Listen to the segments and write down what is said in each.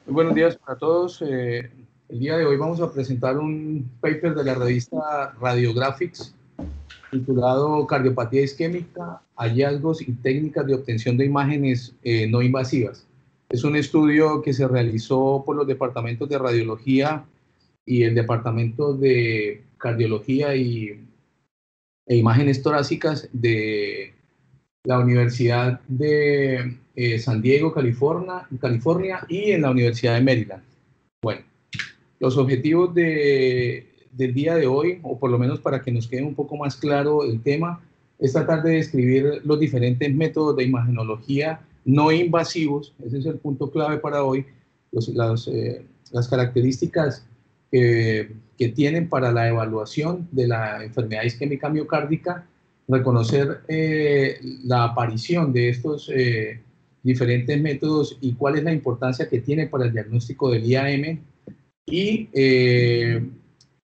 Muy buenos días para todos. El día de hoy vamos a presentar un paper de la revista Radiographics titulado Cardiopatía isquémica, hallazgos y técnicas de obtención de imágenes no invasivas. Es un estudio que se realizó por los departamentos de radiología y el departamento de cardiología e imágenes torácicas de la Universidad de San Diego, California, y en la Universidad de Maryland. Bueno, los objetivos del día de hoy, o por lo menos para que nos quede un poco más claro el tema, es tratar de describir los diferentes métodos de imagenología no invasivos. Ese es el punto clave para hoy, las características que tienen para la evaluación de la enfermedad isquémica miocárdica, reconocer la aparición de estos diferentes métodos y cuál es la importancia que tiene para el diagnóstico del IAM, y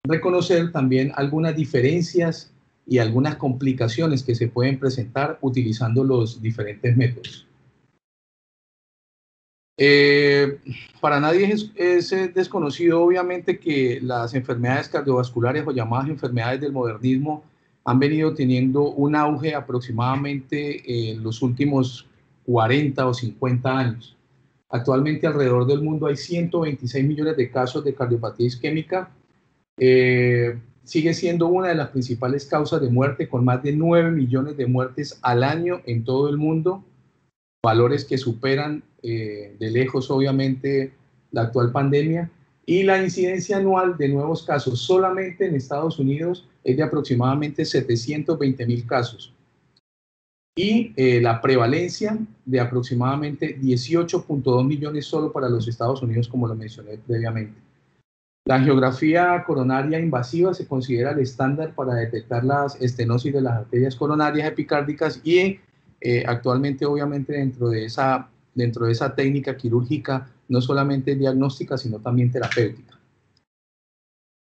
reconocer también algunas diferencias y algunas complicaciones que se pueden presentar utilizando los diferentes métodos. Para nadie es desconocido, obviamente, que las enfermedades cardiovasculares o llamadas enfermedades del modernismo han venido teniendo un auge aproximadamente en los últimos 40 o 50 años. Actualmente alrededor del mundo hay 126 millones de casos de cardiopatía isquémica. Sigue siendo una de las principales causas de muerte, con más de 9 millones de muertes al año en todo el mundo, valores que superan de lejos, obviamente, la actual pandemia. Y la incidencia anual de nuevos casos solamente en Estados Unidos es de aproximadamente 720,000 casos. Y la prevalencia de aproximadamente 18.2 millones solo para los Estados Unidos, como lo mencioné previamente. La angiografía coronaria invasiva se considera el estándar para detectar las estenosis de las arterias coronarias epicárdicas y actualmente, obviamente, dentro de esa técnica quirúrgica, no solamente diagnóstica, sino también terapéutica.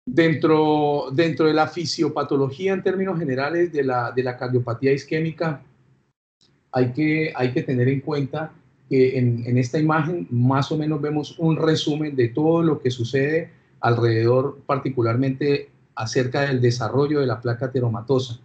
Dentro de la fisiopatología, en términos generales, de la cardiopatía isquémica, hay que tener en cuenta que en esta imagen más o menos vemos un resumen de todo lo que sucede alrededor, particularmente acerca del desarrollo de la placa ateromatosa.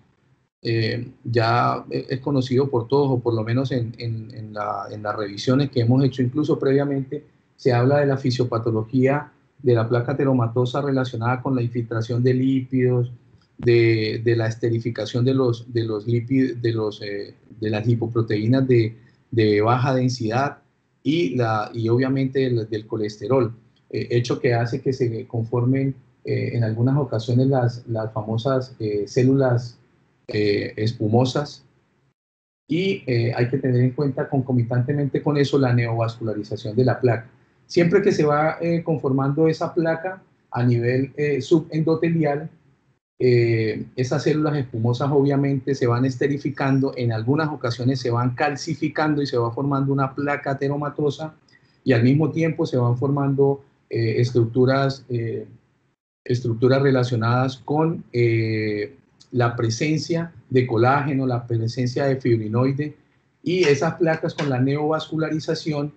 Ya es conocido por todos, o por lo menos en las revisiones que hemos hecho incluso previamente, se habla de la fisiopatología de la placa ateromatosa relacionada con la infiltración de lípidos, de la esterificación de los lípidos, de las lipoproteínas de baja densidad y obviamente del colesterol, hecho que hace que se conformen en algunas ocasiones las famosas células espumosas, y hay que tener en cuenta concomitantemente con eso la neovascularización de la placa. Siempre que se va conformando esa placa a nivel subendotelial, esas células espumosas obviamente se van esterificando, en algunas ocasiones se van calcificando y se va formando una placa ateromatosa, y al mismo tiempo se van formando estructuras relacionadas con la presencia de colágeno, la presencia de fibrinoide, y esas placas con la neovascularización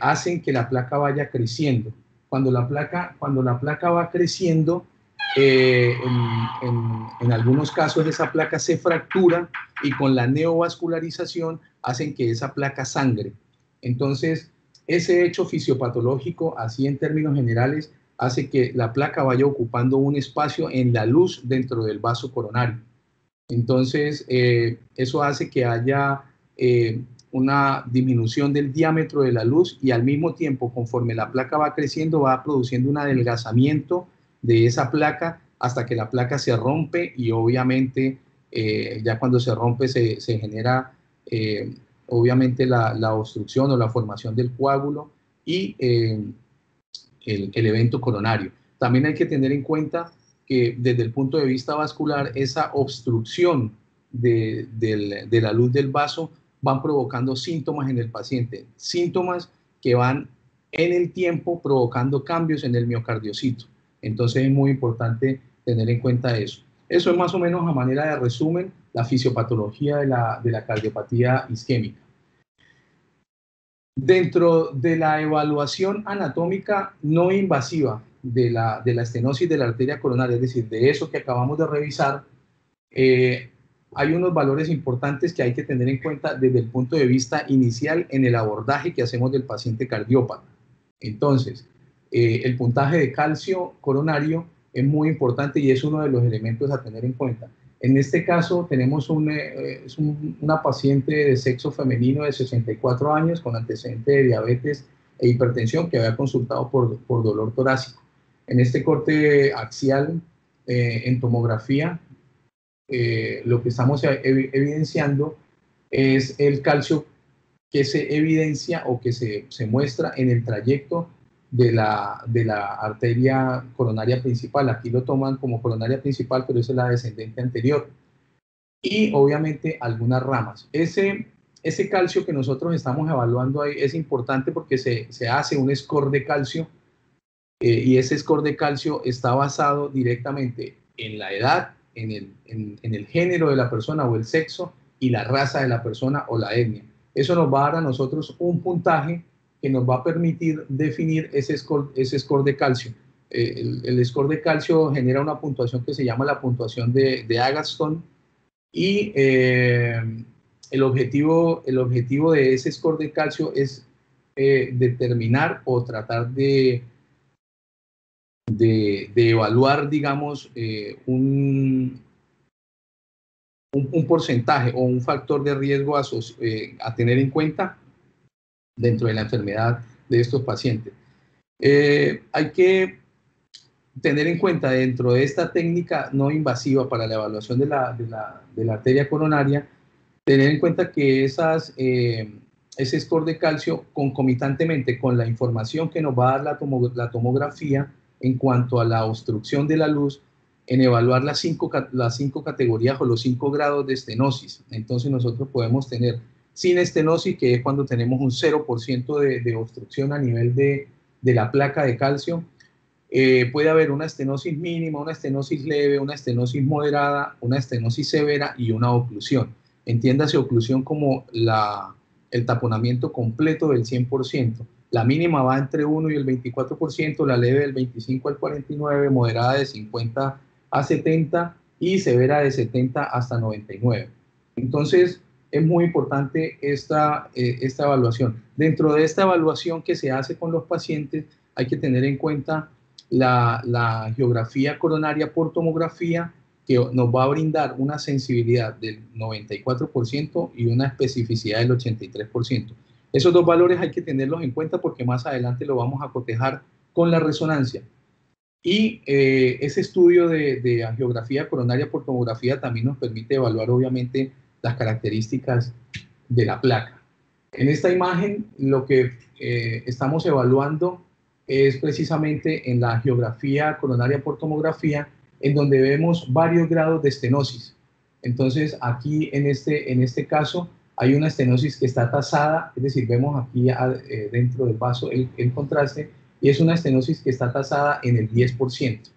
hacen que la placa vaya creciendo. Cuando la placa va creciendo, en algunos casos esa placa se fractura, y con la neovascularización hacen que esa placa sangre. Entonces, ese hecho fisiopatológico, así en términos generales, hace que la placa vaya ocupando un espacio en la luz dentro del vaso coronario. Entonces, eso hace que haya una disminución del diámetro de la luz, y al mismo tiempo, conforme la placa va creciendo, va produciendo un adelgazamiento de esa placa hasta que la placa se rompe, y obviamente ya cuando se rompe se genera obviamente la obstrucción o la formación del coágulo y el evento coronario. También hay que tener en cuenta que desde el punto de vista vascular, esa obstrucción de la luz del vaso van provocando síntomas en el paciente, síntomas que van en el tiempo provocando cambios en el miocardiocito. Entonces es muy importante tener en cuenta eso. Eso es más o menos, a manera de resumen, la fisiopatología de la cardiopatía isquémica. Dentro de la evaluación anatómica no invasiva de la estenosis de la arteria coronaria, es decir, de eso que acabamos de revisar, hay unos valores importantes que hay que tener en cuenta desde el punto de vista inicial en el abordaje que hacemos del paciente cardiópata. Entonces, el puntaje de calcio coronario es muy importante y es uno de los elementos a tener en cuenta. En este caso tenemos una paciente de sexo femenino de 64 años con antecedente de diabetes e hipertensión que había consultado por dolor torácico. En este corte axial en tomografía, lo que estamos evidenciando es el calcio que se evidencia o que se muestra en el trayecto de la arteria coronaria principal. Aquí lo toman como coronaria principal, pero esa es la descendente anterior. Y obviamente algunas ramas. Ese calcio que nosotros estamos evaluando ahí es importante porque se hace un score de calcio y ese score de calcio está basado directamente en la edad, en el género de la persona o el sexo y la raza de la persona o la etnia. Eso nos va a dar a nosotros un puntaje que nos va a permitir definir ese score de calcio. El score de calcio genera una puntuación que se llama la puntuación de Agatston y el objetivo de ese score de calcio es determinar o tratar de evaluar, digamos, un porcentaje o un factor de riesgo a tener en cuenta dentro de la enfermedad de estos pacientes. Hay que tener en cuenta dentro de esta técnica no invasiva para la evaluación de la arteria coronaria, tener en cuenta que ese score de calcio concomitantemente con la información que nos va a dar la tomografía en cuanto a la obstrucción de la luz, en evaluar las cinco categorías o los 5 grados de estenosis. Entonces nosotros podemos tener sin estenosis, que es cuando tenemos un 0% de obstrucción a nivel de la placa de calcio. Puede haber una estenosis mínima, una estenosis leve, una estenosis moderada, una estenosis severa y una oclusión. Entiéndase oclusión como el taponamiento completo del 100%. La mínima va entre 1 y el 24%, la leve del 25 al 49%, moderada de 50 a 70 y severa de 70 hasta 99. Entonces, es muy importante esta evaluación. Dentro de esta evaluación que se hace con los pacientes, hay que tener en cuenta la geografía coronaria por tomografía, que nos va a brindar una sensibilidad del 94% y una especificidad del 83%. Esos dos valores hay que tenerlos en cuenta porque más adelante lo vamos a cotejar con la resonancia. Y ese estudio de angiografía coronaria por tomografía también nos permite evaluar obviamente las características de la placa. En esta imagen lo que estamos evaluando es precisamente en la angiografía coronaria por tomografía, en donde vemos varios grados de estenosis. Entonces aquí en este caso hay una estenosis que está tasada, es decir, vemos aquí dentro del vaso el contraste, y es una estenosis que está tasada en el 10%. O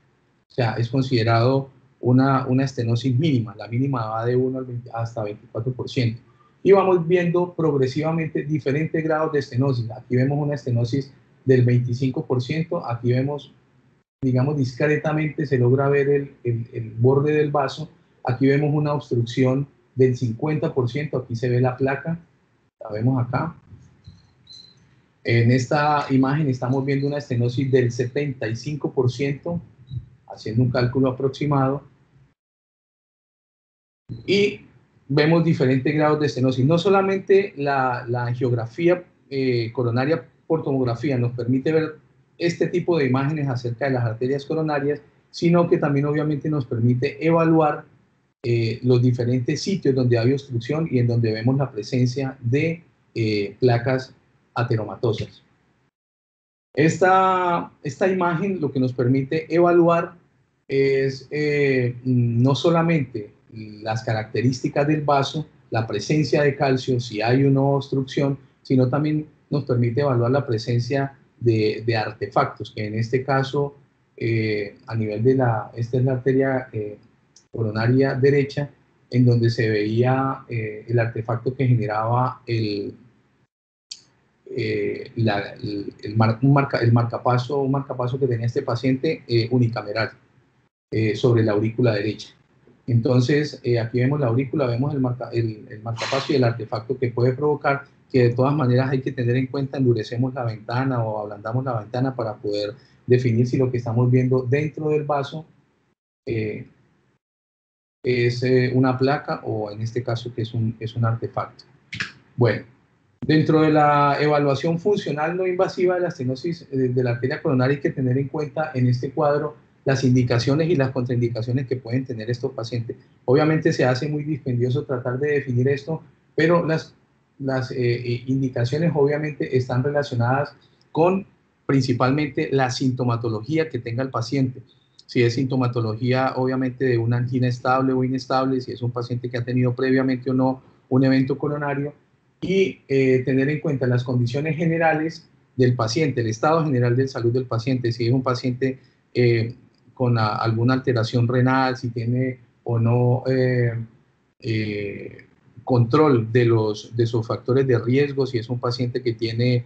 sea, es considerado una estenosis mínima. La mínima va de 1 hasta 24%. Y vamos viendo progresivamente diferentes grados de estenosis. Aquí vemos una estenosis del 25%. Aquí vemos, digamos, discretamente se logra ver el borde del vaso. Aquí vemos una obstrucción del 50%. Aquí se ve la placa. La vemos acá. En esta imagen estamos viendo una estenosis del 75%, haciendo un cálculo aproximado. Y vemos diferentes grados de estenosis. No solamente la angiografía coronaria por tomografía nos permite ver este tipo de imágenes acerca de las arterias coronarias, sino que también obviamente nos permite evaluar los diferentes sitios donde hay obstrucción y en donde vemos la presencia de placas ateromatosas. Esta imagen lo que nos permite evaluar es no solamente las características del vaso, la presencia de calcio, si hay una obstrucción, sino también nos permite evaluar la presencia de artefactos, que en este caso, a nivel de esta es la arteria coronaria derecha, en donde se veía el artefacto que generaba el marcapaso que tenía este paciente unicameral sobre la aurícula derecha. Entonces, aquí vemos la aurícula, vemos el marcapaso y el artefacto que puede provocar, que de todas maneras hay que tener en cuenta, endurecemos la ventana o ablandamos la ventana para poder definir si lo que estamos viendo dentro del vaso es una placa o en este caso que es un artefacto. Bueno, dentro de la evaluación funcional no invasiva de la estenosis de la arteria coronaria hay que tener en cuenta en este cuadro las indicaciones y las contraindicaciones que pueden tener estos pacientes. Obviamente se hace muy dispendioso tratar de definir esto, pero las indicaciones obviamente están relacionadas con principalmente la sintomatología que tenga el paciente. Si es sintomatología obviamente de una angina estable o inestable, si es un paciente que ha tenido previamente o no un evento coronario, y tener en cuenta las condiciones generales del paciente, el estado general de salud del paciente, si es un paciente con alguna alteración renal, si tiene o no control de sus factores de riesgo, si es un paciente que tiene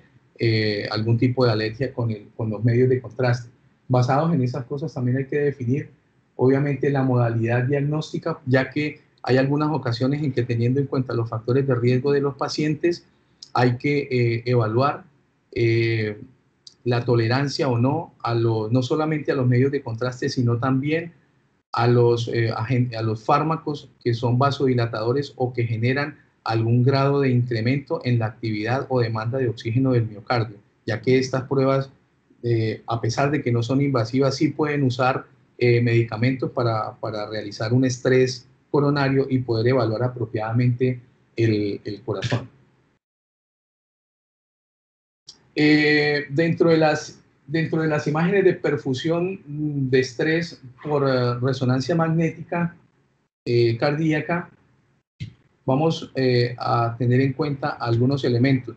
algún tipo de alergia con los medios de contraste. Basados en esas cosas también hay que definir, obviamente, la modalidad diagnóstica, ya que hay algunas ocasiones en que teniendo en cuenta los factores de riesgo de los pacientes, hay que evaluar la tolerancia o no, no solamente a los medios de contraste, sino también a los fármacos que son vasodilatadores o que generan algún grado de incremento en la actividad o demanda de oxígeno del miocardio, ya que estas pruebas, a pesar de que no son invasivas, sí pueden usar medicamentos para realizar un estrés coronario y poder evaluar apropiadamente el corazón. Dentro de las imágenes de perfusión de estrés por resonancia magnética cardíaca, vamos a tener en cuenta algunos elementos.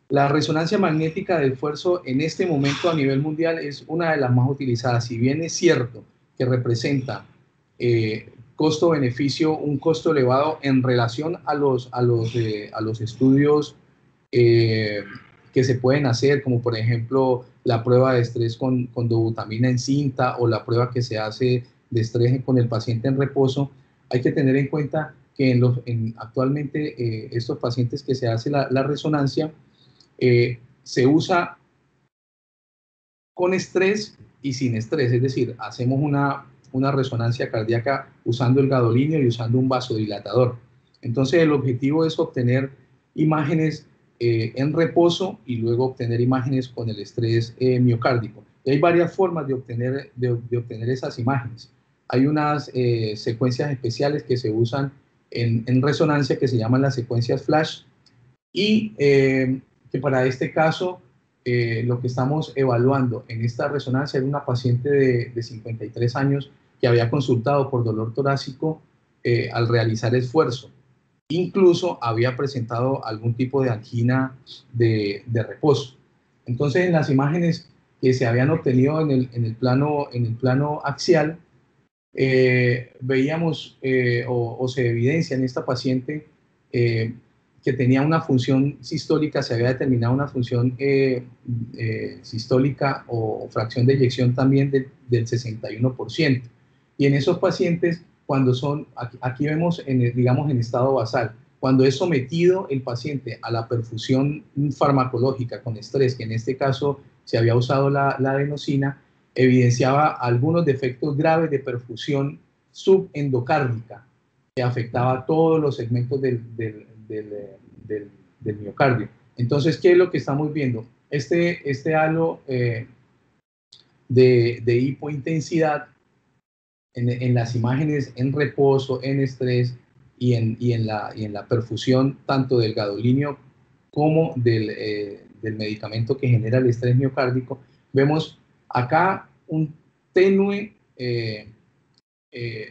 La resonancia magnética de esfuerzo en este momento a nivel mundial es una de las más utilizadas. Si bien es cierto que representa costo-beneficio, un costo elevado en relación a los estudios que se pueden hacer, como por ejemplo la prueba de estrés con dobutamina en cinta o la prueba que se hace de estrés con el paciente en reposo, hay que tener en cuenta que actualmente estos pacientes que se hace la resonancia se usa con estrés y sin estrés, es decir, hacemos una resonancia cardíaca usando el gadolinio y usando un vasodilatador. Entonces el objetivo es obtener imágenes en reposo y luego obtener imágenes con el estrés miocárdico. Y hay varias formas de obtener esas imágenes. Hay unas secuencias especiales que se usan en resonancia que se llaman las secuencias flash y que para este caso lo que estamos evaluando en esta resonancia es una paciente de 53 años que había consultado por dolor torácico al realizar esfuerzo. Incluso había presentado algún tipo de angina de reposo. Entonces, en las imágenes que se habían obtenido en el plano axial, veíamos o se evidencia en esta paciente que tenía una función sistólica, se había determinado una función sistólica o fracción de eyección también del 61%. Y en esos pacientes, cuando son, aquí vemos, digamos, en estado basal, cuando es sometido el paciente a la perfusión farmacológica con estrés, que en este caso se había usado la adenosina, evidenciaba algunos defectos graves de perfusión subendocárdica que afectaba a todos los segmentos del miocardio. Entonces, ¿qué es lo que estamos viendo? Este halo de hipointensidad en las imágenes en reposo, en estrés y en la perfusión tanto del gadolinio como del medicamento que genera el estrés miocárdico, vemos acá un tenue,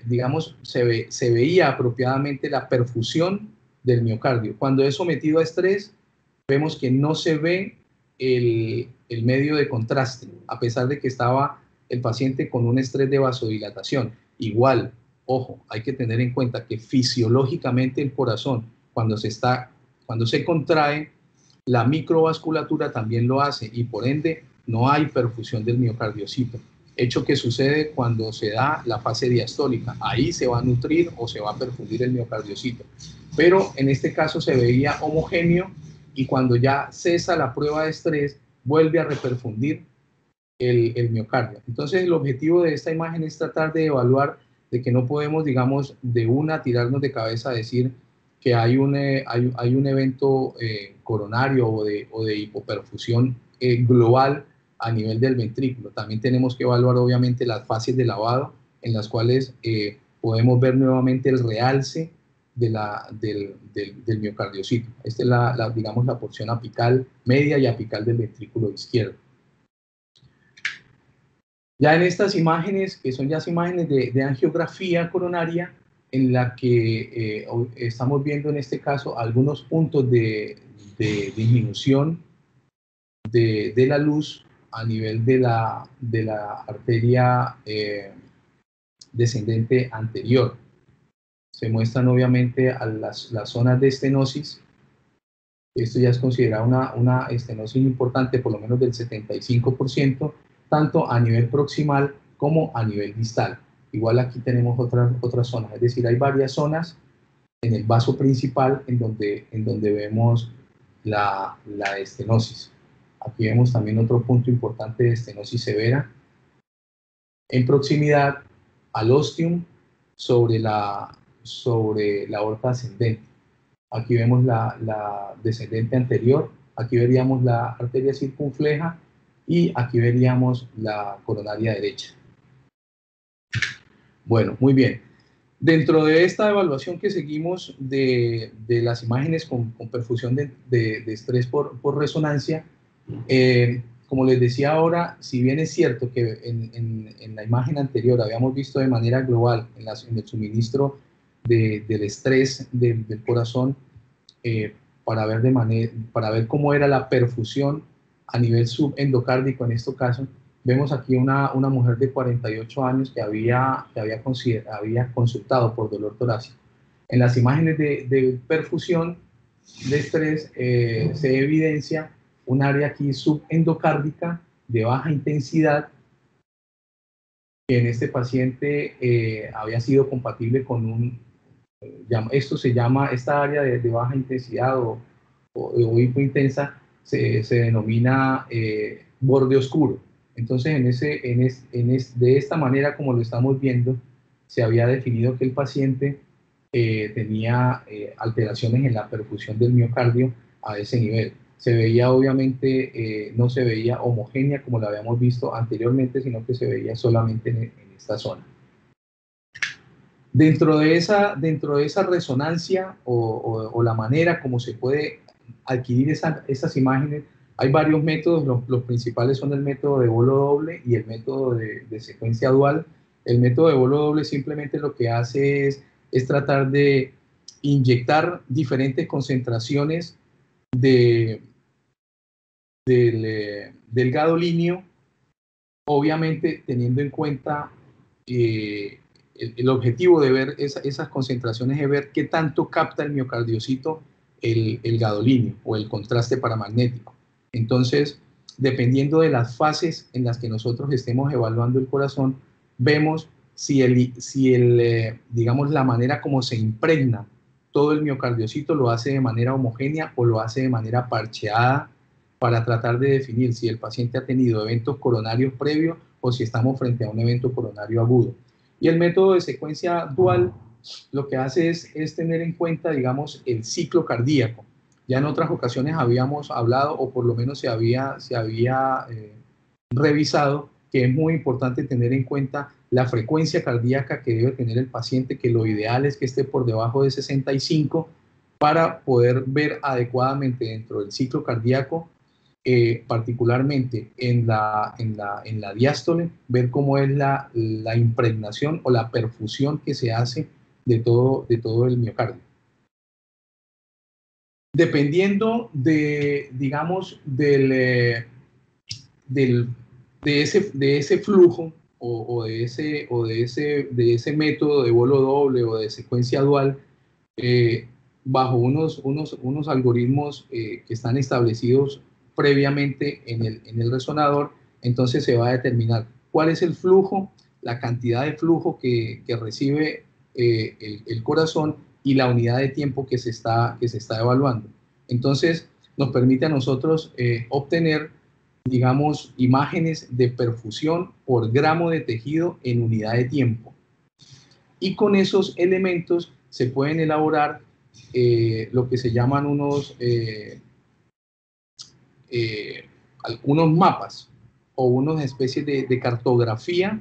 digamos, se veía apropiadamente la perfusión del miocardio. Cuando es sometido a estrés, vemos que no se ve el medio de contraste, a pesar de que estaba el paciente con un estrés de vasodilatación. Igual, ojo, hay que tener en cuenta que fisiológicamente el corazón, cuando se contrae, la microvasculatura también lo hace y por ende no hay perfusión del miocardiocito. Hecho que sucede cuando se da la fase diastólica. Ahí se va a nutrir o se va a perfundir el miocardiocito. Pero en este caso se veía homogéneo y cuando ya cesa la prueba de estrés, vuelve a reperfundir el miocardio. Entonces el objetivo de esta imagen es tratar de evaluar de que no podemos, digamos, de una tirarnos de cabeza a decir que hay un evento coronario o de hipoperfusión global a nivel del ventrículo. También tenemos que evaluar obviamente las fases de lavado en las cuales podemos ver nuevamente el realce del miocardiocito. Esta es digamos, la porción apical media y apical del ventrículo izquierdo. Ya en estas imágenes, que son ya imágenes de angiografía coronaria, en la que estamos viendo en este caso algunos puntos de disminución de la luz a nivel de la arteria descendente anterior. Se muestran obviamente a las zonas de estenosis. Esto ya es considerado una estenosis importante, por lo menos del 75%, tanto a nivel proximal como a nivel distal. Igual aquí tenemos otras zonas, es decir, hay varias zonas en el vaso principal en donde vemos la estenosis. Aquí vemos también otro punto importante de estenosis severa en proximidad al ostium sobre la aorta ascendente. Aquí vemos la descendente anterior, aquí veríamos la arteria circunfleja y aquí veríamos la coronaria derecha. Bueno, muy bien. Dentro de esta evaluación que seguimos de las imágenes con perfusión de estrés por resonancia, como les decía ahora, si bien es cierto que en la imagen anterior habíamos visto de manera global en el suministro del estrés del corazón, para ver cómo era la perfusión a nivel subendocárdico en este caso, vemos aquí una mujer de 48 años que había consultado por dolor torácico. En las imágenes de perfusión de estrés se evidencia un área aquí subendocárdica de baja intensidad que en este paciente había sido compatible con esta área de baja intensidad o hipointensa se denomina borde oscuro. Entonces, de esta manera, como lo estamos viendo, se había definido que el paciente tenía alteraciones en la perfusión del miocardio a ese nivel. Se veía, obviamente, no se veía homogénea como la habíamos visto anteriormente, sino que se veía solamente en esta zona. Dentro de esa resonancia o la manera como se puede adquirir esas imágenes, hay varios métodos. Los principales son el método de bolo doble y el método de secuencia dual. El método de bolo doble simplemente lo que hace es tratar de inyectar diferentes concentraciones del gadolinio, obviamente teniendo en cuenta el objetivo de ver esas concentraciones es ver qué tanto capta el miocardiocito el gadolinio o el contraste paramagnético. Entonces, dependiendo de las fases en las que nosotros estemos evaluando el corazón, vemos si digamos, la manera como se impregna todo el miocardiocito lo hace de manera homogénea o lo hace de manera parcheada, para tratar de definir si el paciente ha tenido eventos coronarios previos o si estamos frente a un evento coronario agudo. Y el método de secuencia dual lo que hace es tener en cuenta, digamos, el ciclo cardíaco. Ya en otras ocasiones habíamos hablado, o por lo menos se había revisado, que es muy importante tener en cuenta la frecuencia cardíaca que debe tener el paciente, que lo ideal es que esté por debajo de 65 para poder ver adecuadamente dentro del ciclo cardíaco, particularmente en la diástole, ver cómo es la impregnación o la perfusión que se hace de todo el miocardio. Dependiendo digamos, de ese flujo o de ese método de bolo doble o de secuencia dual, bajo unos algoritmos que están establecidos previamente en el resonador. Entonces se va a determinar cuál es el flujo, la cantidad de flujo que recibe el corazón y la unidad de tiempo que se está evaluando. Entonces nos permite a nosotros obtener, digamos, imágenes de perfusión por gramo de tejido en unidad de tiempo. Y con esos elementos se pueden elaborar lo que se llaman unos mapas o unas especies de cartografía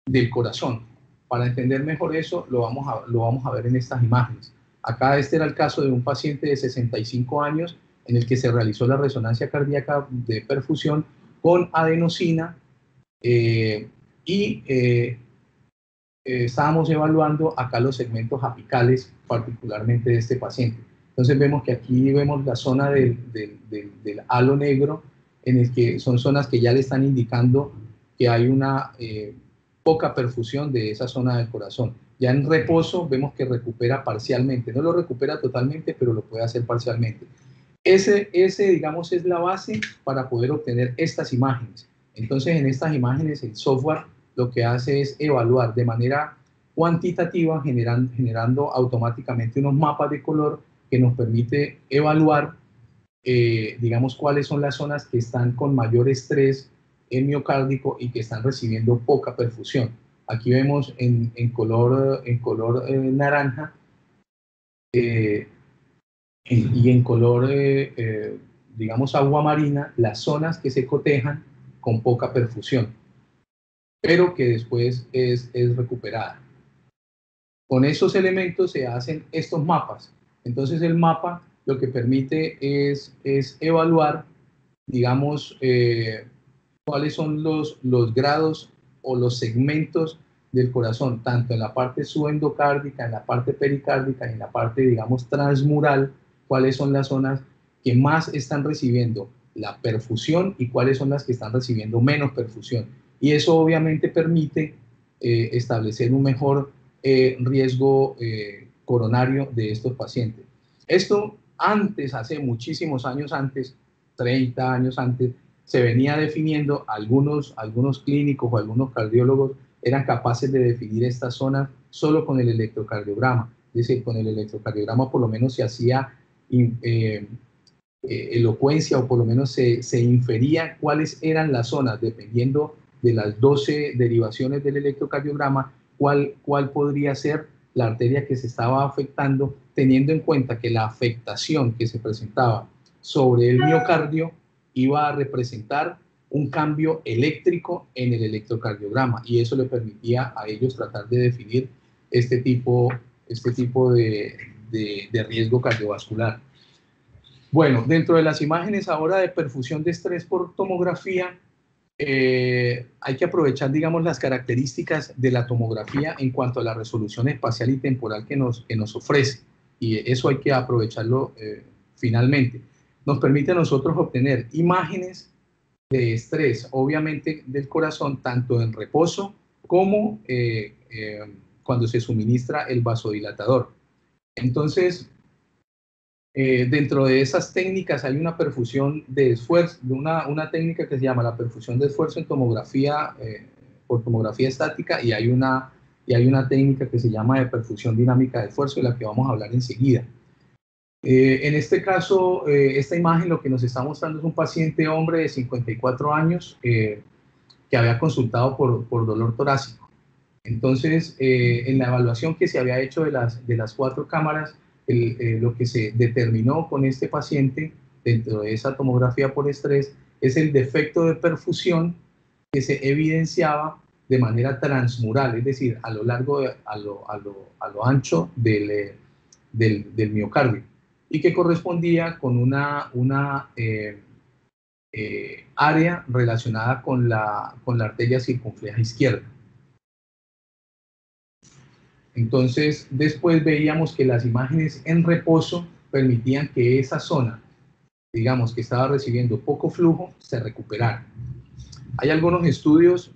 del corazón. Para entender mejor eso, lo vamos a ver en estas imágenes. Acá este era el caso de un paciente de 65 años en el que se realizó la resonancia cardíaca de perfusión con adenosina estábamos evaluando acá los segmentos apicales, particularmente de este paciente. Entonces vemos que aquí vemos la zona del halo negro, en el que son zonas que ya le están indicando que hay una poca perfusión de esa zona del corazón. Ya en reposo vemos que recupera parcialmente, no lo recupera totalmente, pero lo puede hacer parcialmente. Ese digamos, es la base para poder obtener estas imágenes. Entonces, en estas imágenes, el software lo que hace es evaluar de manera cuantitativa, generando automáticamente unos mapas de color que nos permite evaluar, digamos, cuáles son las zonas que están con mayor estrés miocárdico y que están recibiendo poca perfusión. Aquí vemos en color naranja y en color, digamos, agua marina, las zonas que se cotejan con poca perfusión, pero que después es recuperada. Con esos elementos se hacen estos mapas. Entonces el mapa lo que permite es evaluar, digamos, cuáles son los grados o los segmentos del corazón, tanto en la parte subendocárdica, en la parte pericárdica y en la parte, digamos, transmural, cuáles son las zonas que más están recibiendo la perfusión y cuáles son las que están recibiendo menos perfusión. Y eso obviamente permite establecer un mejor riesgo coronario de estos pacientes. Esto antes, hace muchísimos años antes, 30 años antes, se venía definiendo, algunos clínicos o algunos cardiólogos eran capaces de definir estas zonas solo con el electrocardiograma. Es decir, con el electrocardiograma por lo menos se hacía elocuencia o por lo menos se infería cuáles eran las zonas, dependiendo de las 12 derivaciones del electrocardiograma, cuál podría ser la arteria que se estaba afectando, teniendo en cuenta que la afectación que se presentaba sobre el miocardio iba a representar un cambio eléctrico en el electrocardiograma, y eso le permitía a ellos tratar de definir este tipo de riesgo cardiovascular. Bueno, dentro de las imágenes ahora de perfusión de estrés por tomografía, hay que aprovechar, digamos, las características de la tomografía en cuanto a la resolución espacial y temporal que nos ofrece, y eso hay que aprovecharlo finalmente. Nos permite a nosotros obtener imágenes de estrés, obviamente del corazón, tanto en reposo como cuando se suministra el vasodilatador. Entonces, dentro de esas técnicas hay una perfusión de esfuerzo, una técnica que se llama la perfusión de esfuerzo en tomografía, por tomografía estática, y hay una técnica que se llama de perfusión dinámica de esfuerzo, de la que vamos a hablar enseguida. En este caso, esta imagen lo que nos está mostrando es un paciente hombre de 54 años que había consultado por dolor torácico. Entonces, en la evaluación que se había hecho de las 4 cámaras, lo que se determinó con este paciente dentro de esa tomografía por estrés es el defecto de perfusión que se evidenciaba de manera transmural, es decir, a lo largo, a lo ancho del miocardio, y que correspondía con una área relacionada con la arteria circunfleja izquierda. Entonces, después veíamos que las imágenes en reposo permitían que esa zona, digamos, que estaba recibiendo poco flujo, se recuperara. Hay algunos estudios,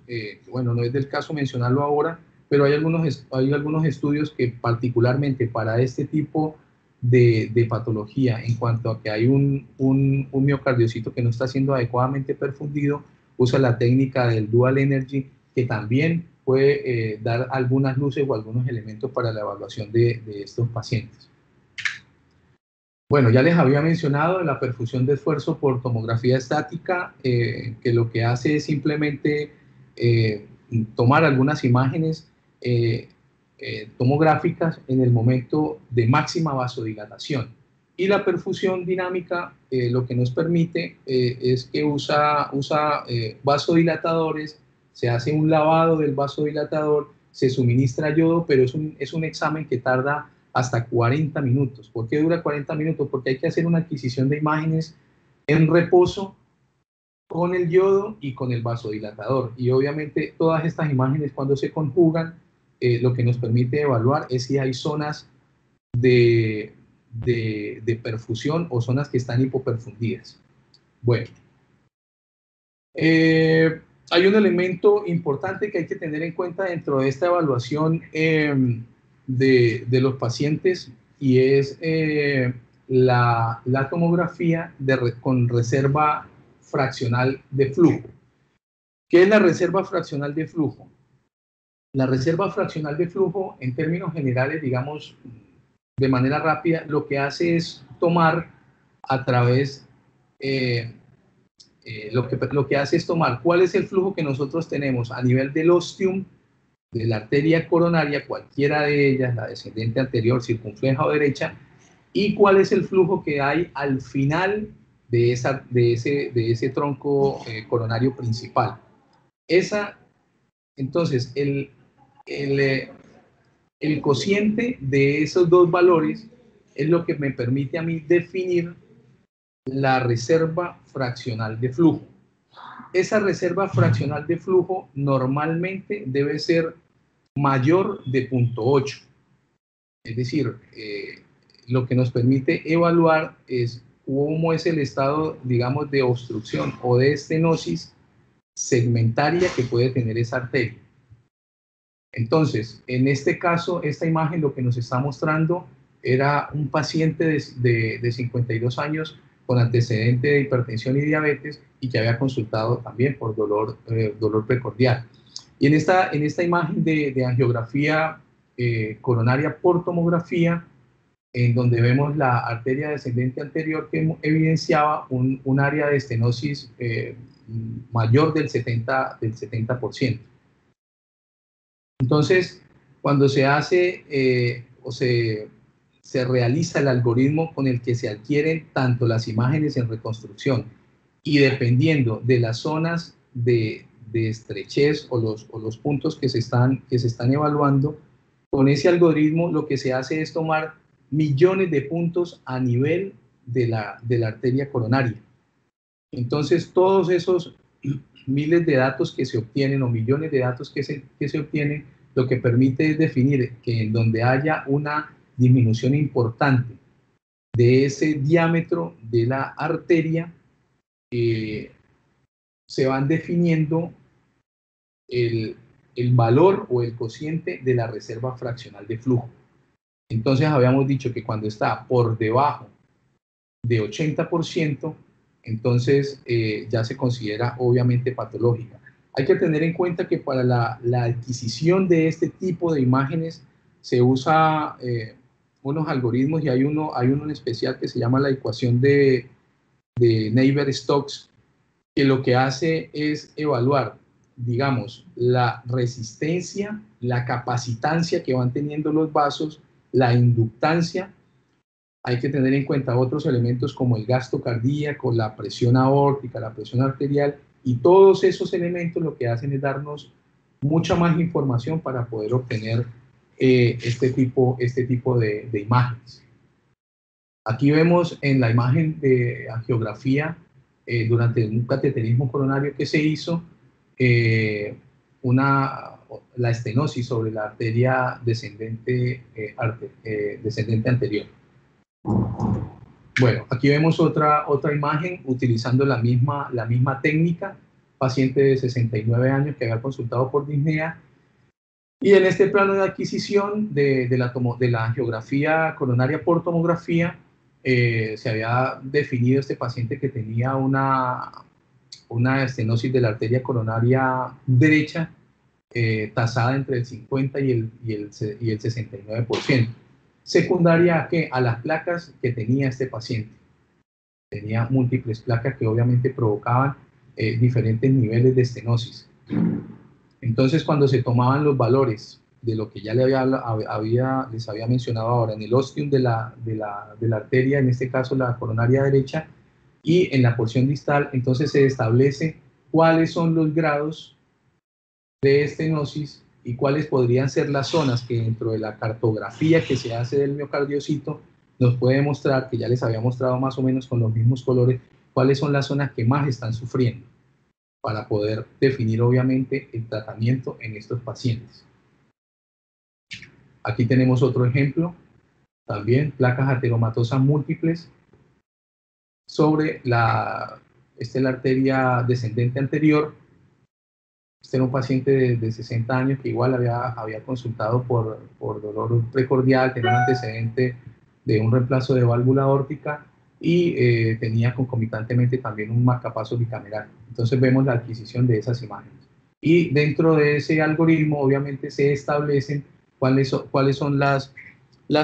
bueno, no es del caso mencionarlo ahora, pero hay algunos estudios que particularmente para este tipo de patología en cuanto a que hay un miocardiocito que no está siendo adecuadamente perfundido, usa la técnica del Dual Energy, que también puede dar algunas luces o algunos elementos para la evaluación de estos pacientes. Bueno, ya les había mencionado la perfusión de esfuerzo por tomografía estática, que lo que hace es simplemente tomar algunas imágenes tomográficas en el momento de máxima vasodilatación. Y la perfusión dinámica lo que nos permite es que usa vasodilatadores, se hace un lavado del vasodilatador, se suministra yodo, pero es un examen que tarda hasta 40 minutos. ¿Por qué dura 40 minutos? Porque hay que hacer una adquisición de imágenes en reposo con el yodo y con el vasodilatador. Y obviamente todas estas imágenes cuando se conjugan, lo que nos permite evaluar es si hay zonas de perfusión o zonas que están hipoperfundidas. Bueno, hay un elemento importante que hay que tener en cuenta dentro de esta evaluación de los pacientes, y es la tomografía con reserva fraccional de flujo. ¿Qué es la reserva fraccional de flujo? La reserva fraccional de flujo, en términos generales, digamos, de manera rápida, lo que hace es tomar a través, lo que hace es tomar cuál es el flujo que nosotros tenemos a nivel del ostium, de la arteria coronaria, cualquiera de ellas, la descendente anterior, circunfleja o derecha, y cuál es el flujo que hay al final de ese tronco coronario principal. Entonces, el cociente de esos dos valores es lo que me permite a mí definir la reserva fraccional de flujo. Esa reserva fraccional de flujo normalmente debe ser mayor de 0.8. Es decir, lo que nos permite evaluar es cómo es el estado, digamos, de obstrucción o de estenosis segmentaria que puede tener esa arteria. Entonces, en este caso, esta imagen lo que nos está mostrando era un paciente de 52 años con antecedente de hipertensión y diabetes y que había consultado también por dolor precordial. Y en esta imagen de angiografía coronaria por tomografía, en donde vemos la arteria descendente anterior que evidenciaba un área de estenosis mayor del 70%. Entonces, cuando se hace se realiza el algoritmo con el que se adquieren tanto las imágenes en reconstrucción, y dependiendo de las zonas de estrechez o los puntos que se están evaluando, con ese algoritmo lo que se hace es tomar millones de puntos a nivel de la arteria coronaria. Entonces, todos esos miles de datos que se obtienen o millones de datos que se obtienen, lo que permite es definir que en donde haya una disminución importante de ese diámetro de la arteria, se van definiendo el valor o el cociente de la reserva fraccional de flujo. Entonces habíamos dicho que cuando está por debajo de 80%, entonces ya se considera obviamente patológica. Hay que tener en cuenta que para la adquisición de este tipo de imágenes se usa unos algoritmos, y hay uno en especial que se llama la ecuación de Navier-Stokes, que lo que hace es evaluar, digamos, la resistencia, la capacitancia que van teniendo los vasos, la inductancia. Hay que tener en cuenta otros elementos como el gasto cardíaco, la presión aórtica, la presión arterial, y todos esos elementos lo que hacen es darnos mucha más información para poder obtener este tipo de imágenes. Aquí vemos en la imagen de angiografía durante un cateterismo coronario que se hizo la estenosis sobre la arteria descendente anterior. Bueno, aquí vemos otra imagen utilizando la misma técnica, paciente de 69 años que había consultado por disnea, Y en este plano de adquisición de la angiografía coronaria por tomografía, se había definido este paciente que tenía una estenosis de la arteria coronaria derecha, tasada entre el 50 y el 69%. Secundaria a, ¿qué? A las placas que tenía este paciente. Tenía múltiples placas que obviamente provocaban diferentes niveles de estenosis. Entonces, cuando se tomaban los valores de lo que ya les había mencionado ahora, en el ostium de la arteria, en este caso la coronaria derecha, y en la porción distal, entonces se establece cuáles son los grados de estenosis y cuáles podrían ser las zonas que dentro de la cartografía que se hace del miocardiocito nos puede mostrar, que ya les había mostrado más o menos con los mismos colores, cuáles son las zonas que más están sufriendo, para poder definir obviamente el tratamiento en estos pacientes. Aquí tenemos otro ejemplo, también placas ateromatosas múltiples sobre la arteria descendente anterior. Este era un paciente de 60 años que igual había consultado por dolor precordial, tenía un antecedente de un reemplazo de válvula aórtica y tenía concomitantemente también un marcapaso bicameral. Entonces vemos la adquisición de esas imágenes. Y dentro de ese algoritmo obviamente se establecen cuáles son las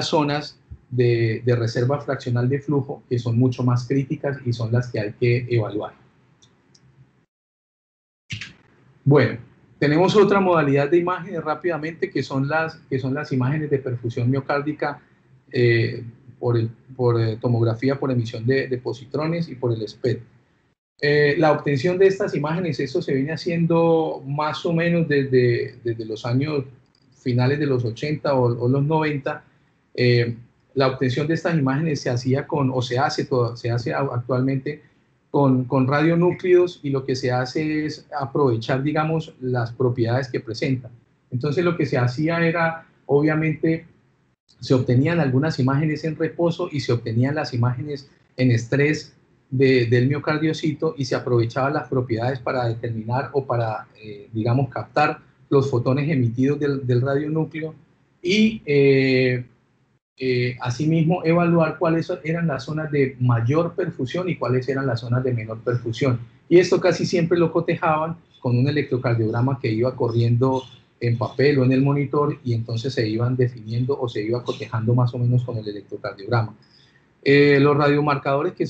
zonas de reserva fraccional de flujo, que son mucho más críticas y son las que hay que evaluar. Bueno, tenemos otra modalidad de imágenes rápidamente, que son las imágenes de perfusión miocárdica por tomografía por emisión de positrones y por el SPECT. La obtención de estas imágenes, esto se viene haciendo más o menos desde los años finales de los 80 o los 90. La obtención de estas imágenes se hacía se hace actualmente con radionúclidos, y lo que se hace es aprovechar, digamos, las propiedades que presentan. Entonces lo que se hacía era, obviamente, se obtenían algunas imágenes en reposo y se obtenían las imágenes en estrés del miocardiocito, y se aprovechaban las propiedades para determinar o para, digamos, captar los fotones emitidos del radionúcleo y asimismo evaluar cuáles eran las zonas de mayor perfusión y cuáles eran las zonas de menor perfusión. Y esto casi siempre lo cotejaban con un electrocardiograma que iba corriendo en papel o en el monitor, y entonces se iban definiendo o se iba cotejando más o menos con el electrocardiograma. Los radiomarcadores que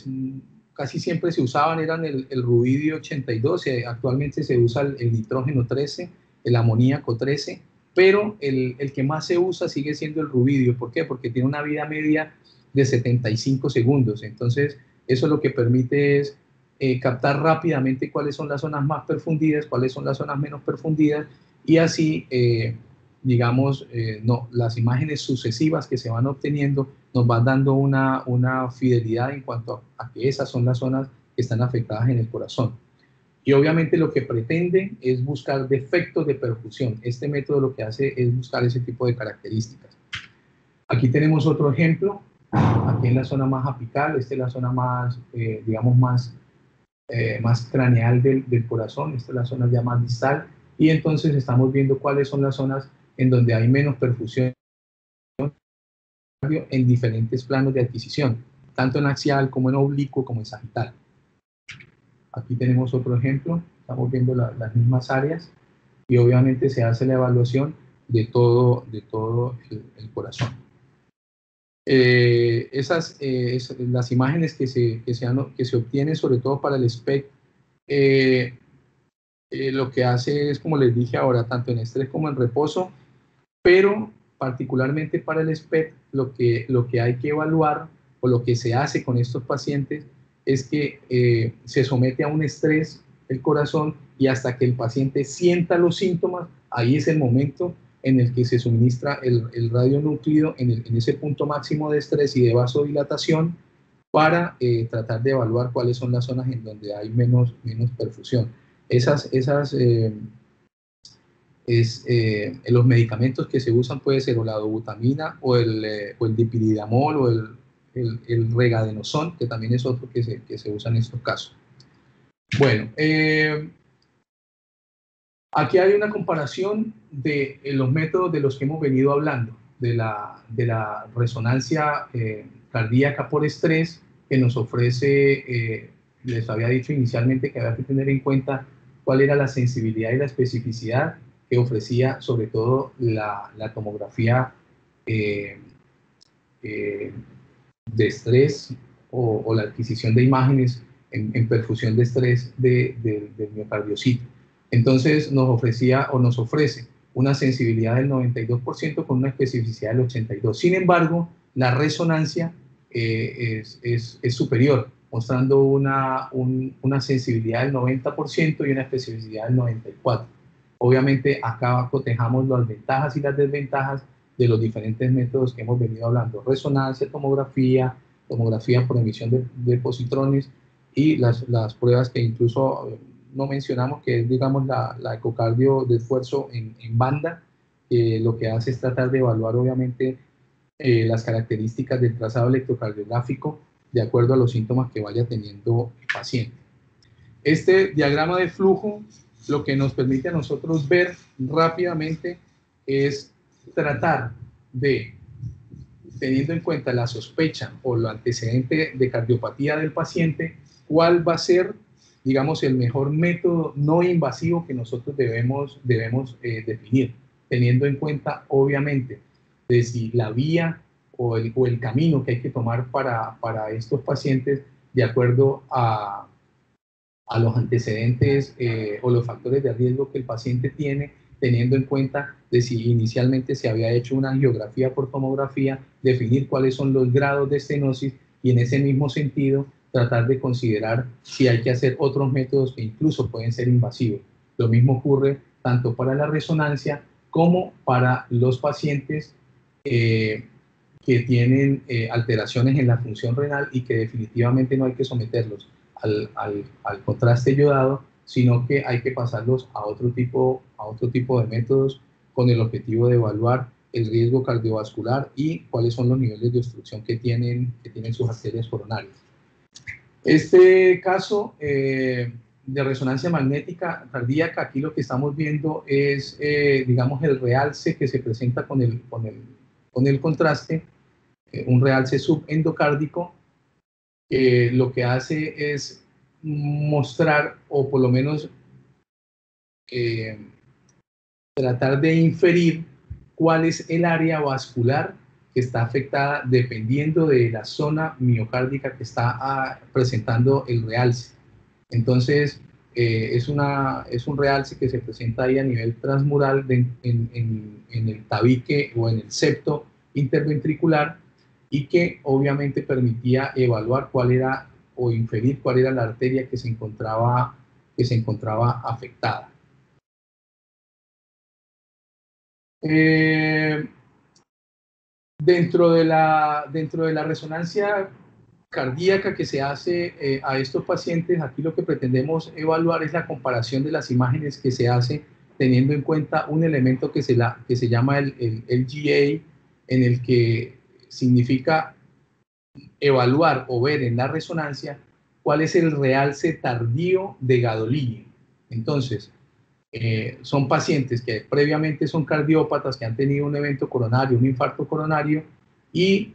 casi siempre se usaban eran el rubidio 82, actualmente se usa el nitrógeno 13, el amoníaco 13, pero el que más se usa sigue siendo el rubidio. ¿Por qué? Porque tiene una vida media de 75 segundos. Entonces, eso lo que permite es captar rápidamente cuáles son las zonas más perfundidas, cuáles son las zonas menos perfundidas, y así, digamos, las imágenes sucesivas que se van obteniendo nos van dando una fidelidad en cuanto a que esas son las zonas que están afectadas en el corazón. Y obviamente lo que pretende es buscar defectos de perfusión. Este método lo que hace es buscar ese tipo de características. Aquí tenemos otro ejemplo, aquí en la zona más apical. Esta es la zona más, digamos, más craneal del corazón. Esta es la zona ya más distal, y entonces estamos viendo cuáles son las zonas en donde hay menos perfusión en diferentes planos de adquisición, tanto en axial como en oblicuo como en sagital. Aquí tenemos otro ejemplo, estamos viendo las mismas áreas, y obviamente se hace la evaluación de todo el corazón. Las imágenes que se obtienen, sobre todo para el SPECT, lo que hace es, como les dije ahora, tanto en estrés como en reposo, pero particularmente para el SPECT, lo que hay que evaluar, o lo que se hace con estos pacientes, es que se somete a un estrés el corazón, y hasta que el paciente sienta los síntomas, ahí es el momento en el que se suministra el radionúclido en ese punto máximo de estrés y de vasodilatación, para tratar de evaluar cuáles son las zonas en donde hay menos perfusión. Los medicamentos que se usan puede ser o la dobutamina o el dipiridiamol o el regadenoson, que también es otro que se usa en estos casos. Bueno, Aquí hay una comparación de los métodos de los que hemos venido hablando, de la resonancia cardíaca por estrés, que nos ofrece, les había dicho inicialmente que había que tener en cuenta cuál era la sensibilidad y la especificidad que ofrecía sobre todo la tomografía de estrés o la adquisición de imágenes en perfusión de estrés del miocardiocito. Entonces nos ofrecía o nos ofrece una sensibilidad del 92% con una especificidad del 82%. Sin embargo, la resonancia es superior, mostrando una sensibilidad del 90% y una especificidad del 94%. Obviamente acá cotejamos las ventajas y las desventajas de los diferentes métodos que hemos venido hablando: resonancia, tomografía por emisión de positrones y las pruebas que incluso no mencionamos, que es, digamos, la ecocardio de esfuerzo en banda. Lo que hace es tratar de evaluar, obviamente, las características del trazado electrocardiográfico de acuerdo a los síntomas que vaya teniendo el paciente. Este diagrama de flujo lo que nos permite a nosotros ver rápidamente es tratar de, teniendo en cuenta la sospecha o el antecedente de cardiopatía del paciente, cuál va a ser, digamos, el mejor método no invasivo que nosotros debemos definir, teniendo en cuenta, obviamente, de si la vía o el camino que hay que tomar para estos pacientes de acuerdo a los antecedentes o los factores de riesgo que el paciente tiene, teniendo en cuenta de si inicialmente se había hecho una angiografía por tomografía, definir cuáles son los grados de estenosis y en ese mismo sentido tratar de considerar si hay que hacer otros métodos que incluso pueden ser invasivos. Lo mismo ocurre tanto para la resonancia como para los pacientes que tienen alteraciones en la función renal y que definitivamente no hay que someterlos al contraste iodado, sino que hay que pasarlos a otro tipo de métodos con el objetivo de evaluar el riesgo cardiovascular y cuáles son los niveles de obstrucción que tienen sus arterias coronarias. Este caso de resonancia magnética cardíaca, aquí lo que estamos viendo es, digamos, el realce que se presenta con el contraste, un realce subendocárdico. Lo que hace es mostrar, o por lo menos tratar de inferir cuál es el área vascular que está afectada dependiendo de la zona miocárdica que está presentando el realce. Entonces, es un realce que se presenta ahí a nivel transmural en el tabique o en el septo interventricular, y que obviamente permitía evaluar cuál era o inferir cuál era la arteria que se encontraba afectada. Dentro de la resonancia cardíaca que se hace a estos pacientes, aquí lo que pretendemos evaluar es la comparación de las imágenes que se hace teniendo en cuenta un elemento que se llama el LGA, en el que significa evaluar o ver en la resonancia cuál es el realce tardío de gadolinio. Entonces, son pacientes que previamente son cardiópatas, que han tenido un evento coronario, un infarto coronario, y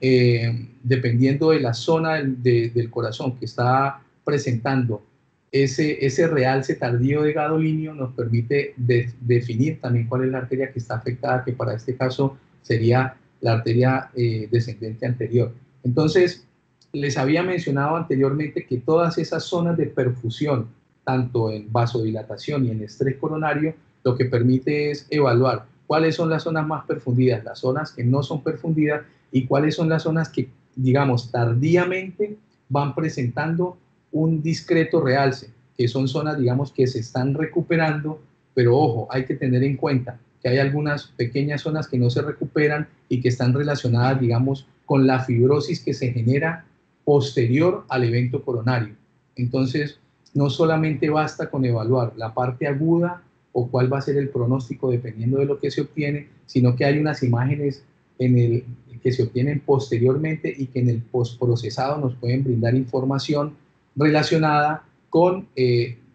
dependiendo de la zona del corazón que está presentando ese realce tardío de gadolinio, nos permite definir también cuál es la arteria que está afectada, que para este caso sería la arteria descendente anterior. Entonces, les había mencionado anteriormente que todas esas zonas de perfusión, tanto en vasodilatación y en estrés coronario, lo que permite es evaluar cuáles son las zonas más perfundidas, las zonas que no son perfundidas, y cuáles son las zonas que, digamos, tardíamente van presentando un discreto realce, que son zonas, digamos, que se están recuperando, pero ojo, hay que tener en cuenta que hay algunas pequeñas zonas que no se recuperan y que están relacionadas, digamos, con la fibrosis que se genera posterior al evento coronario. Entonces, no solamente basta con evaluar la parte aguda o cuál va a ser el pronóstico dependiendo de lo que se obtiene, sino que hay unas imágenes que se obtienen posteriormente y que en el postprocesado nos pueden brindar información relacionada con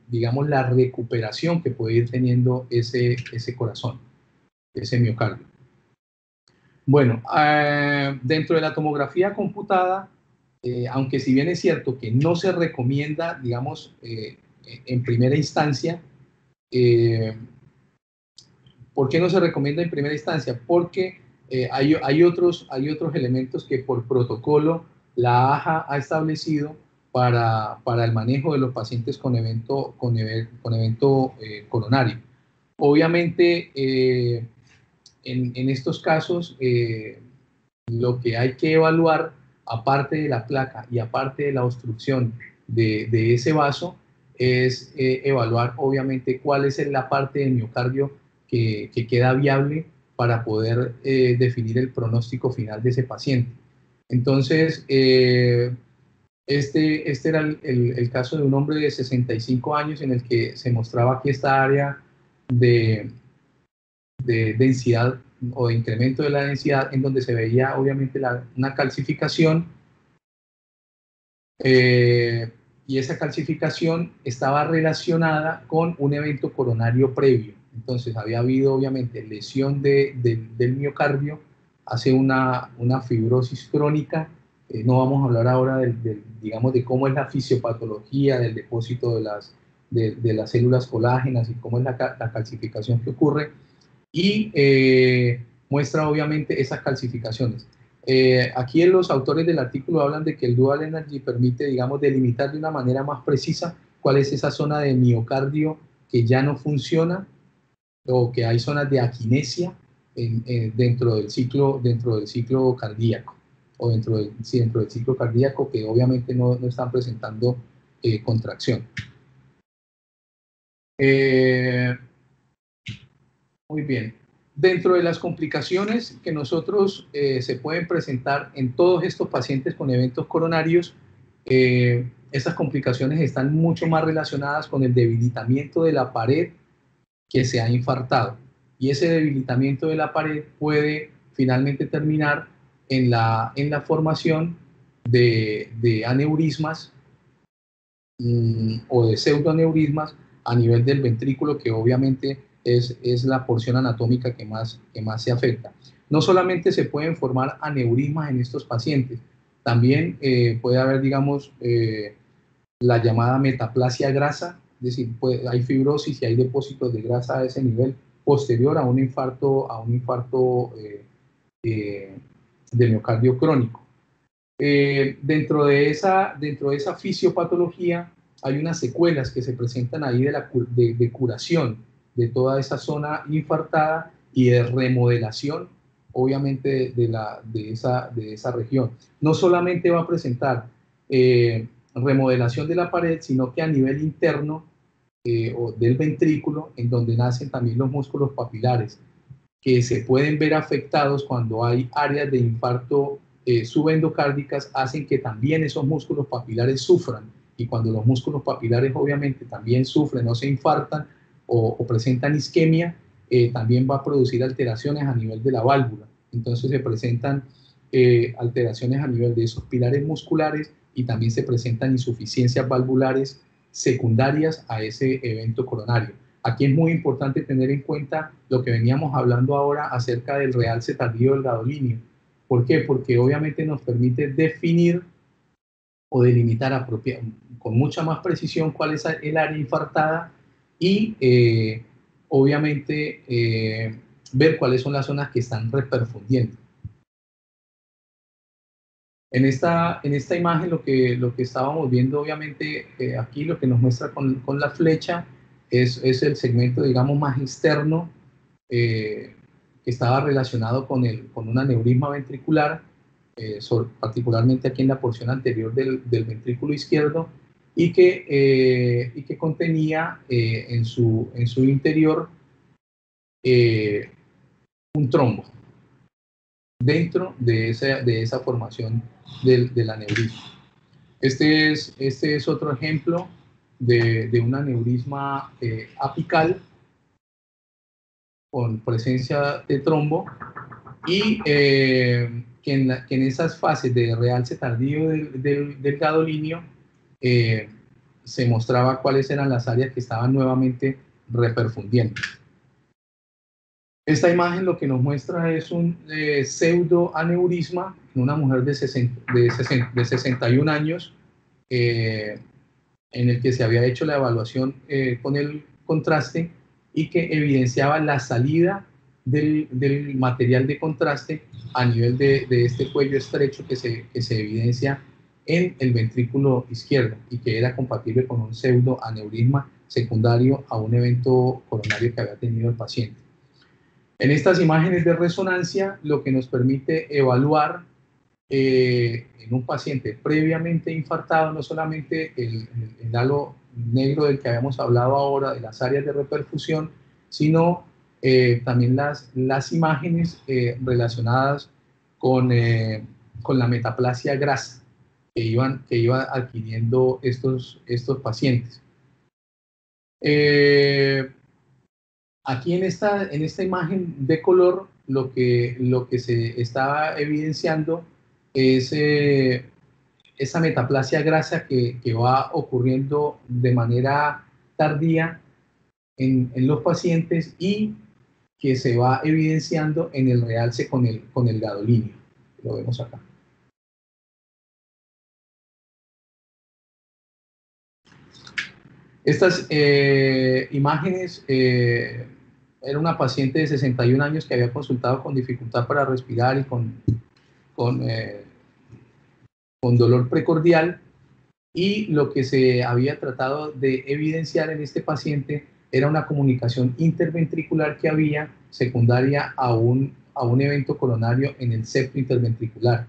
digamos, la recuperación que puede ir teniendo ese corazón, ese miocardio. Bueno, dentro de la tomografía computada, aunque si bien es cierto que no se recomienda, digamos, en primera instancia, ¿por qué no se recomienda en primera instancia? Porque hay otros elementos que por protocolo la AJA ha establecido para el manejo de los pacientes con evento coronario. Obviamente, en estos casos, lo que hay que evaluar, aparte de la placa y aparte de la obstrucción de ese vaso, es evaluar obviamente cuál es la parte del miocardio que queda viable para poder definir el pronóstico final de ese paciente. Entonces, este era el caso de un hombre de 65 años en el que se mostraba aquí esta área de densidad o de incremento de la densidad, en donde se veía obviamente una calcificación, y esa calcificación estaba relacionada con un evento coronario previo. Entonces había habido obviamente lesión del miocardio, hace una fibrosis crónica. No vamos a hablar ahora digamos, de cómo es la fisiopatología del depósito de las células colágenas y cómo es la calcificación que ocurre, y muestra obviamente esas calcificaciones. Aquí los autores del artículo hablan de que el Dual Energy permite, digamos, delimitar de una manera más precisa cuál es esa zona de miocardio que ya no funciona, o que hay zonas de aquinesia dentro del ciclo cardíaco, o dentro del ciclo cardíaco, que obviamente no están presentando contracción. Muy bien. Dentro de las complicaciones que nosotros se pueden presentar en todos estos pacientes con eventos coronarios, esas complicaciones están mucho más relacionadas con el debilitamiento de la pared que se ha infartado. Y ese debilitamiento de la pared puede finalmente terminar en la formación de aneurismas o de pseudoaneurismas a nivel del ventrículo, que obviamente es la porción anatómica que más se afecta. No solamente se pueden formar aneurismas en estos pacientes, también puede haber, digamos, la llamada metaplasia grasa, es decir, hay fibrosis y hay depósitos de grasa a ese nivel posterior a un infarto de miocardio crónico. Dentro de esa fisiopatología hay unas secuelas que se presentan ahí de curación de toda esa zona infartada y de remodelación, obviamente, de esa región. No solamente va a presentar remodelación de la pared, sino que a nivel interno o del ventrículo, en donde nacen también los músculos papilares, que se pueden ver afectados cuando hay áreas de infarto subendocárdicas, hacen que también esos músculos papilares sufran. Y cuando los músculos papilares obviamente también sufren o se infartan o presentan isquemia, también va a producir alteraciones a nivel de la válvula. Entonces se presentan alteraciones a nivel de esos pilares musculares, y también se presentan insuficiencias valvulares secundarias a ese evento coronario. Aquí es muy importante tener en cuenta lo que veníamos hablando ahora acerca del realce tardío del gadolinio. ¿Por qué? Porque obviamente nos permite definir o delimitar con mucha más precisión cuál es el área infartada, y obviamente ver cuáles son las zonas que están reperfundiendo. En esta imagen lo que estábamos viendo, obviamente, aquí lo que nos muestra con la flecha es el segmento, digamos, más externo, que estaba relacionado con un aneurisma ventricular, particularmente aquí en la porción anterior del ventrículo izquierdo, y que contenía en su interior un trombo dentro de esa formación del aneurisma. Este es otro ejemplo de un aneurisma apical con presencia de trombo, y que en esas fases de realce tardío del gadolinio se mostraba cuáles eran las áreas que estaban nuevamente reperfundiendo. Esta imagen lo que nos muestra es un pseudoaneurisma en una mujer de 61 años, en el que se había hecho la evaluación con el contraste y que evidenciaba la salida del material de contraste a nivel de este cuello estrecho que se evidencia en el ventrículo izquierdo y que era compatible con un pseudoaneurisma secundario a un evento coronario que había tenido el paciente. En estas imágenes de resonancia, lo que nos permite evaluar en un paciente previamente infartado, no solamente el halo negro del que habíamos hablado ahora, de las áreas de reperfusión, sino también las imágenes relacionadas con la metaplasia grasa que iban adquiriendo estos pacientes. Aquí en esta imagen de color, lo que se está evidenciando es esa metaplasia grasa que va ocurriendo de manera tardía en los pacientes y que se va evidenciando en el realce con el gadolinio. Lo vemos acá. Estas imágenes, era una paciente de 61 años que había consultado con dificultad para respirar y con dolor precordial, y lo que se había tratado de evidenciar en este paciente era una comunicación interventricular que había secundaria a un evento coronario en el septo interventricular.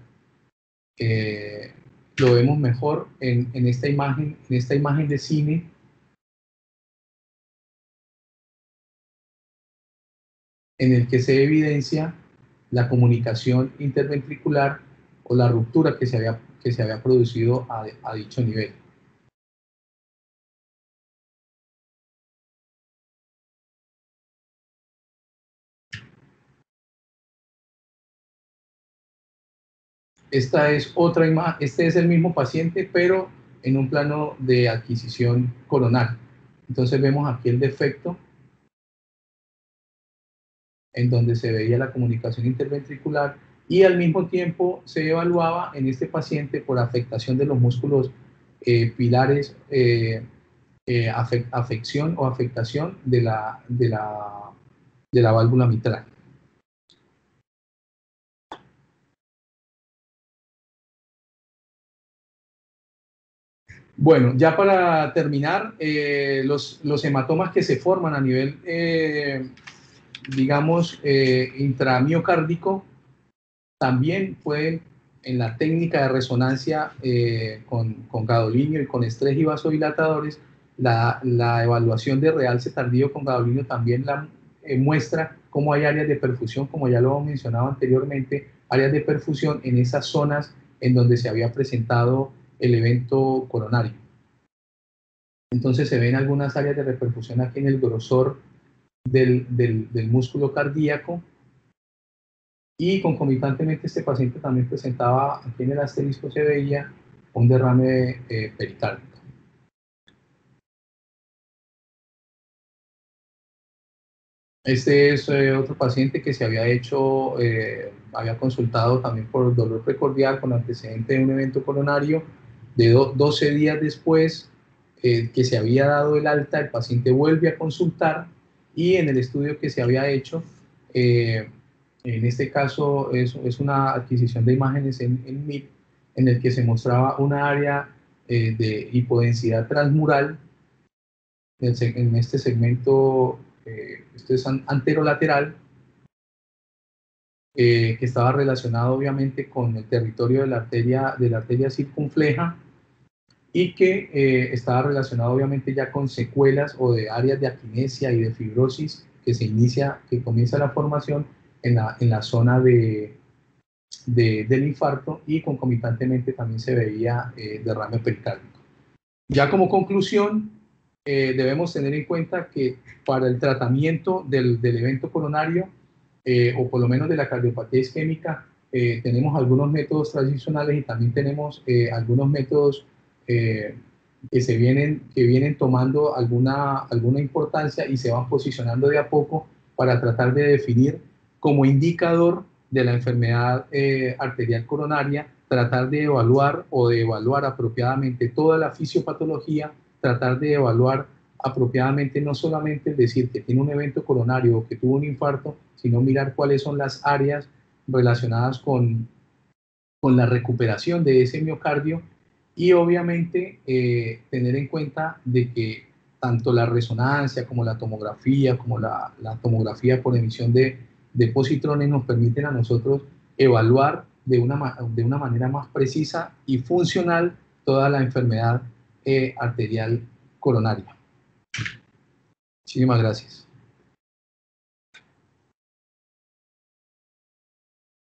Lo vemos mejor en esta imagen de cine, en el que se evidencia la comunicación interventricular o la ruptura que se había producido a dicho nivel. Esta es otra imagen, este es el mismo paciente, pero en un plano de adquisición coronal. Entonces vemos aquí el defecto en donde se veía la comunicación interventricular y al mismo tiempo se evaluaba en este paciente por afectación de los músculos pilares, afección o afectación de la válvula mitral. Bueno, ya para terminar, los hematomas que se forman a nivel, digamos, intramiocárdico, también pueden, en la técnica de resonancia con gadolinio y con estrés y vasodilatadores, la evaluación de realce tardío con gadolinio también muestra cómo hay áreas de perfusión, como ya lo hemos mencionado anteriormente, áreas de perfusión en esas zonas en donde se había presentado el evento coronario. Entonces se ven algunas áreas de reperfusión aquí en el grosor del músculo cardíaco, y concomitantemente este paciente también presentaba, aquí en el asterisco se veía un derrame pericárdico. Este es otro paciente que se había hecho, había consultado también por dolor precordial con antecedente de un evento coronario. De 12 días después que se había dado el alta, el paciente vuelve a consultar y en el estudio que se había hecho, en este caso es una adquisición de imágenes en MIP, en el que se mostraba una área de hipodensidad transmural en este segmento, esto es anterolateral, que estaba relacionado obviamente con el territorio de la arteria circunfleja, y que estaba relacionado obviamente ya con secuelas o de áreas de aquinesia y de fibrosis que comienza la formación en la zona del infarto, y concomitantemente también se veía derrame pericárdico. Ya como conclusión, debemos tener en cuenta que para el tratamiento del evento coronario, o por lo menos de la cardiopatía isquémica, tenemos algunos métodos tradicionales y también tenemos algunos métodos que vienen tomando alguna importancia y se van posicionando de a poco para tratar de definir como indicador de la enfermedad arterial coronaria, tratar de evaluar o de evaluar apropiadamente toda la fisiopatología, tratar de evaluar apropiadamente no solamente decir que tiene un evento coronario o que tuvo un infarto, sino mirar cuáles son las áreas relacionadas con la recuperación de ese miocardio y obviamente tener en cuenta de que tanto la resonancia como la tomografía, como la tomografía por emisión de positrones nos permiten a nosotros evaluar de una manera más precisa y funcional toda la enfermedad arterial coronaria. Muchísimas gracias.